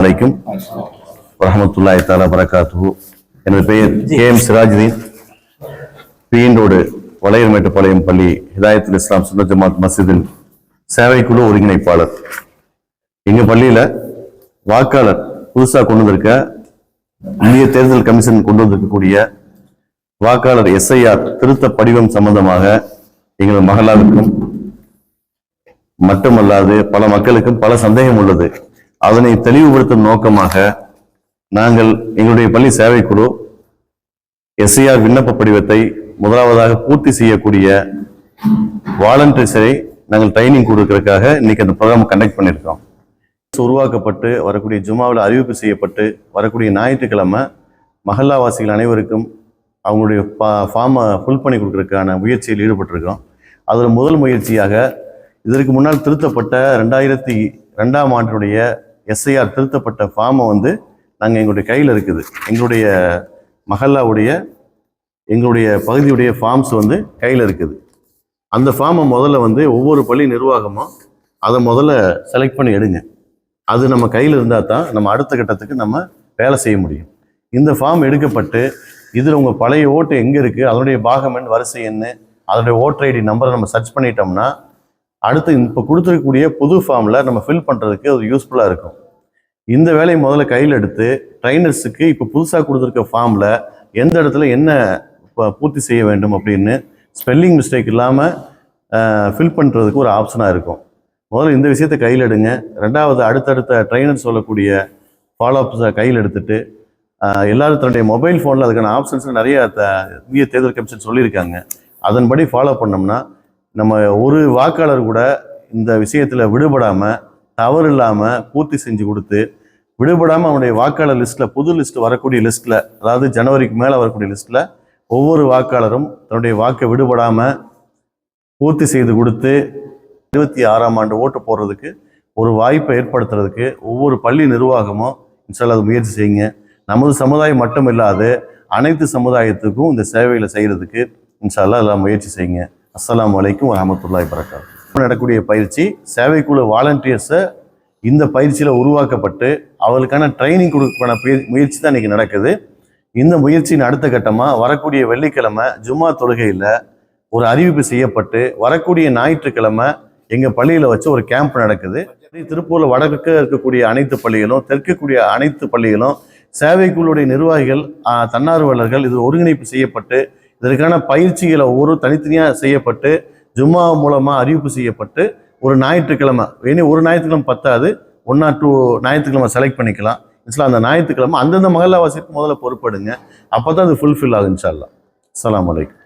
அலைக்கும் வரஹ்மத்துல்லாஹி தஆலா பரகாத்துஹு. எனது பெயர் KM சிராஜுதீன். பீண்டோடு வளையர்மேட்டுப்பாளையம் பள்ளி ஹிதாயத்துல் இஸ்லாம் சுன்னத் ஜமாத் மஸ்ஜிதில் சேவைக்குழு ஒருங்கிணைப்பாளர். எங்க பள்ளியில வாக்காளர் புதுசா கொண்டு வந்திருக்க இந்திய தேர்தல் கமிஷன் கொண்டு வந்திருக்கக்கூடிய வாக்காளர் SIR திருத்த படிவம் சம்பந்தமாக எங்களது மகளாருக்கும் மட்டுமல்லாது பல மக்களுக்கும் பல சந்தேகம் உள்ளது. அதனை தெளிவுபடுத்தும் நோக்கமாக நாங்கள் எங்களுடைய பள்ளி சேவைக்குழு SIR விண்ணப்ப படிவத்தை முதலாவதாக பூர்த்தி செய்யக்கூடிய வாலண்டியர்ஸை நாங்கள் ட்ரைனிங் கொடுக்கறதுக்காக இன்னைக்கு அந்த ப்ரோக்ராம் கண்டக்ட் பண்ணியிருக்கோம். உருவாக்கப்பட்டு வரக்கூடிய ஜும்மாவில் அறிவிப்பு செய்யப்பட்டு வரக்கூடிய ஞாயிற்றுக்கிழமை மஹல்லாவாசிகள் அனைவருக்கும் அவங்களுடைய ஃபார்மை ஃபுல் பண்ணி கொடுக்கறதுக்கான முயற்சியில் ஈடுபட்டிருக்கோம். அதில் முதல் முயற்சியாக இதற்கு முன்னால் திருத்தப்பட்ட 2002ஆம் ஆண்டினுடைய SIR திருத்தப்பட்ட ஃபார்மை நாங்கள் எங்களுடைய கையில் இருக்குது. எங்களுடைய மஹல்லாவுடைய எங்களுடைய பகுதியுடைய ஃபார்ம்ஸ் கையில் இருக்குது. அந்த ஃபார்மை முதல்ல ஒவ்வொரு பள்ளி நிர்வாகமும் அதை முதல்ல செலக்ட் பண்ணி எடுங்க. அது நம்ம கையில் இருந்தால் தான் நம்ம அடுத்த கட்டத்துக்கு நம்ம வேலை செய்ய முடியும். இந்த ஃபார்ம் எடுக்கப்பட்டு இதில் உங்கள் பழைய ஓட்டு எங்கே இருக்குது, அதனுடைய பாகம் எண், வரிசை என்ன, அதனுடைய ஓட்டர் ஐடி நம்பரை நம்ம சர்ச் பண்ணிட்டோம்னா அடுத்து இப்போ கொடுத்துருக்கக்கூடிய புது ஃபார்மில் நம்ம ஃபில் பண்ணுறதுக்கு அது யூஸ்ஃபுல்லாக இருக்கும். இந்த வேலையை முதல்ல கையில் எடுத்து ட்ரைனர்ஸுக்கு இப்போ புதுசாக கொடுத்துருக்க ஃபார்மில் எந்த இடத்துல என்ன பூர்த்தி செய்ய வேண்டும் அப்படின்னு ஸ்பெல்லிங் மிஸ்டேக் இல்லாமல் ஃபில் பண்ணுறதுக்கு ஒரு ஆப்ஷனாக இருக்கும். முதல்ல இந்த விஷயத்தை கையில் எடுங்க. ரெண்டாவது, அடுத்தடுத்த ட்ரைனர் சொல்லக்கூடிய ஃபாலோஅப்ஸை கையில் எடுத்துட்டு எல்லாரும் தன்னுடைய மொபைல் ஃபோனில் அதுக்கான ஆப்ஷன்ஸ் நிறைய இந்திய தேர்தல் கமிஷன் சொல்லியிருக்காங்க. அதன்படி ஃபாலோ பண்ணோம்னா நம்ம ஒரு வாக்காளர் கூட இந்த விஷயத்தில் விடுபடாமல், தவறு இல்லாமல் பூர்த்தி செஞ்சு கொடுத்து விடுபடாமல் அவனுடைய வாக்காளர் லிஸ்ட்டில், புது லிஸ்ட் வரக்கூடிய லிஸ்ட்டில், அதாவது ஜனவரிக்கு மேலே வரக்கூடிய லிஸ்ட்டில் ஒவ்வொரு வாக்காளரும் தன்னுடைய வாக்கை விடுபடாமல் பூர்த்தி செய்து கொடுத்து 26ஆம் ஆண்டு ஓட்டு போடுறதுக்கு ஒரு வாய்ப்பை ஏற்படுத்துறதுக்கு ஒவ்வொரு பள்ளி நிர்வாகமும் இன்ஷால்லா அது முயற்சி செய்யுங்க. நமது சமுதாயம் மட்டும் இல்லாது அனைத்து சமுதாயத்துக்கும் இந்த சேவைகளை செய்கிறதுக்கு இன்ஷால்லா எல்லாம் முயற்சி செய்யுங்க. அஸ்ஸலாமு அலைக்கும் வரஹ்மத்துல்லாஹி வபரகாத்துஹு. நடக்கூடிய பயிற்சி சேவைக்குழு வாலண்டியர்ஸை இந்த பயிற்சியில் உருவாக்கப்பட்டு அவர்களுக்கான ட்ரைனிங் கொடுக்கான முயற்சி தான் இன்றைக்கி நடக்குது. இந்த முயற்சியின் அடுத்த கட்டமாக வரக்கூடிய வெள்ளிக்கிழமை ஜும்மா தொழுகையில் ஒரு அறிவிப்பு செய்யப்பட்டு வரக்கூடிய ஞாயிற்றுக்கிழமை எங்கள் பள்ளியில் வச்சு ஒரு கேம்ப் நடக்குது. திருப்பூரில் வடக்கு இருக்கக்கூடிய அனைத்து பள்ளிகளும், தெற்கக்கூடிய அனைத்து பள்ளிகளும் சேவைக்குழுடைய நிர்வாகிகள், தன்னார்வலர்கள் இது ஒருங்கிணைப்பு செய்யப்பட்டு இதற்கான பயிற்சிகளை ஒவ்வொரு தனித்தனியாக செய்யப்பட்டு ஜும்மா மூலமாக அறிவிப்பு செய்யப்பட்டு ஒரு ஞாயிற்றுக்கிழமை, இனி ஒரு ஞாயிற்றுக்கிழமை பத்தாது, 1 or 2 ஞாயிற்றுக்கிழமை செலக்ட் பண்ணிக்கலாம். இன்ஷால்லா அந்த ஞாயிற்றுக்கிழமை அந்தந்த மஹல்லாவாசிக்கு முதல்ல பொறுப்படுங்க. அப்போ தான் அது ஃபுல்ஃபில் ஆகும் இன்ஷால்லா. அஸ்ஸலாமு அலைக்கும்.